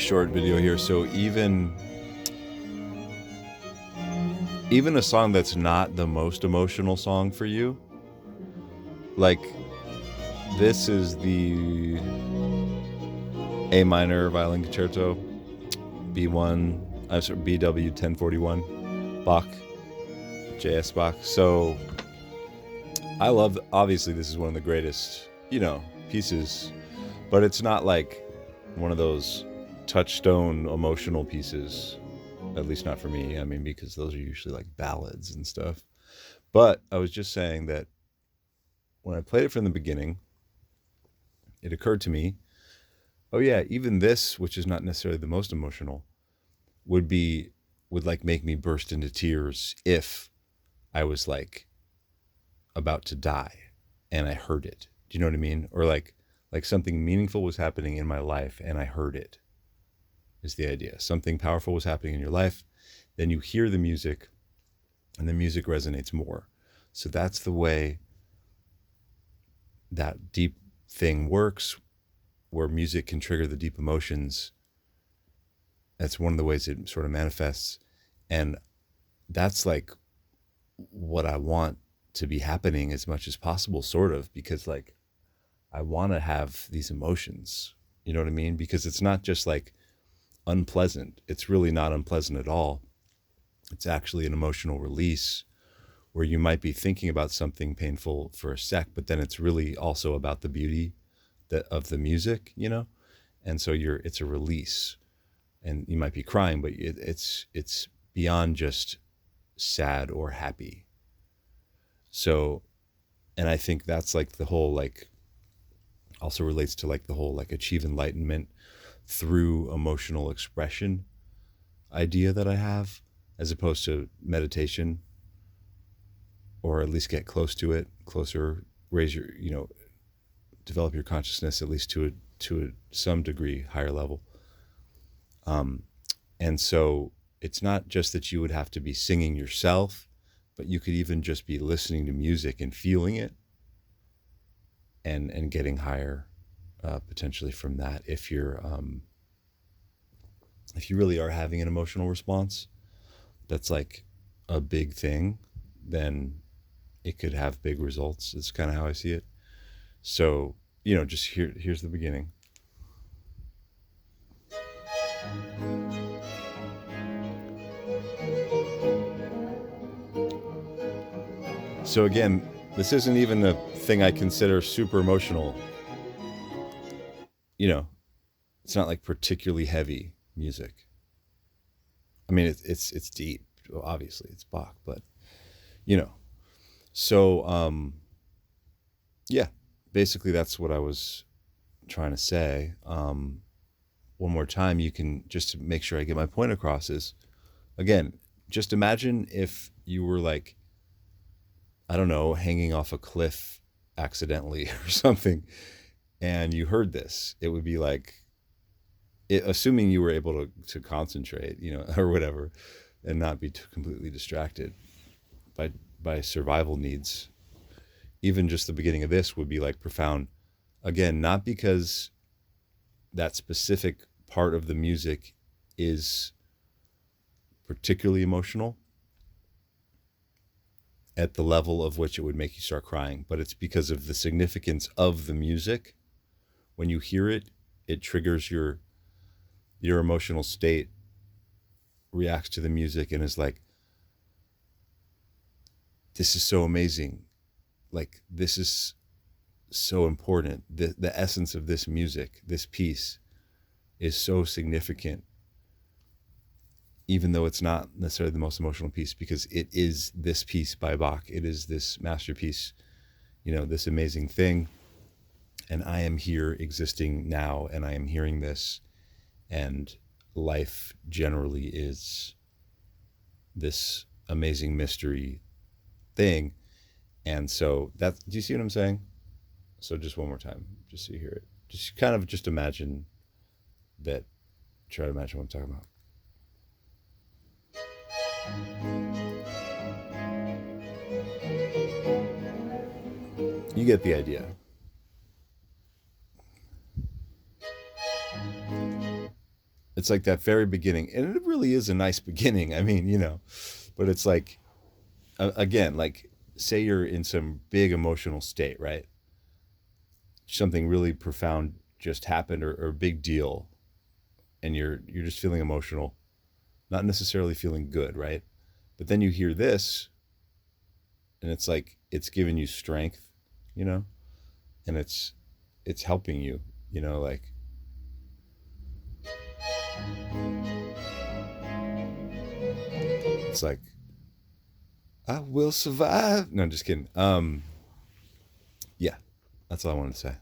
short video here. So even a song that's not the most emotional song for you, like this is the A minor violin concerto, BW 1041, Bach, J.S. Bach. So I love, obviously this is one of the greatest, pieces, but it's not like one of those touchstone emotional pieces, at least not for me. I mean, because those are usually like ballads and stuff. But I was just saying that when I played it from the beginning, it occurred to me, oh yeah, even this, which is not necessarily the most emotional, would like make me burst into tears if I was like about to die and I heard it. Do you know what I mean? Or like something meaningful was happening in my life and I heard it, is the idea. Something powerful was happening in your life, then you hear the music and the music resonates more. So that's the way that deep thing works, where music can trigger the deep emotions. That's one of the ways it sort of manifests. And that's like what I want to be happening as much as possible, sort of, because like I want to have these emotions, you know what I mean? Because it's not just like unpleasant. It's really not unpleasant at all. It's actually an emotional release where you might be thinking about something painful for a sec, but then it's really also about the beauty of the music, And so it's a release, and you might be crying, but it's beyond just sad or happy. So, and I think that's like the whole, like, also relates to like the whole like achieve enlightenment through emotional expression idea that I have, as opposed to meditation, or at least get closer, raise your, develop your consciousness at least to some degree higher level. And so it's not just that you would have to be singing yourself, but you could even just be listening to music and feeling it, and getting higher, potentially from that. If you really are having an emotional response that's like a big thing, then it could have big results. It's kind of how I see it. So, just here's the beginning. So again, this isn't even a thing I consider super emotional. It's not like particularly heavy music. I mean, it's deep. Obviously, it's Bach, but So yeah, basically that's what I was trying to say. One more time, you can, just to make sure I get my point across, is, again, just imagine if you were like, I don't know, hanging off a cliff accidentally or something, and you heard this. It would be like, assuming you were able to concentrate, or whatever, and not be too completely distracted by survival needs. Even just the beginning of this would be like profound. Again, not because that specific part of the music is particularly emotional at the level of which it would make you start crying, but it's because of the significance of the music. When you hear it, it triggers your emotional state, reacts to the music, and is like, this is so amazing. Like, this is so important. The essence of this music, this piece, is so significant, even though it's not necessarily the most emotional piece, because it is this piece by Bach. It is this masterpiece, this amazing thing. And I am here existing now, and I am hearing this, and life generally is this amazing mystery thing. And so do you see what I'm saying? So just one more time, just so you hear it. Just kind of just imagine that. Try to imagine what I'm talking about. You get the idea. It's like that very beginning, and it really is a nice beginning. I mean, but it's like, again, like, say you're in some big emotional state, right? Something really profound just happened, or a big deal, and you're just feeling emotional, not necessarily feeling good, right? But then you hear this, and it's like it's giving you strength, you know, and it's helping you, like, it's like, I will survive. No, I'm just kidding. Yeah, that's all I wanted to say.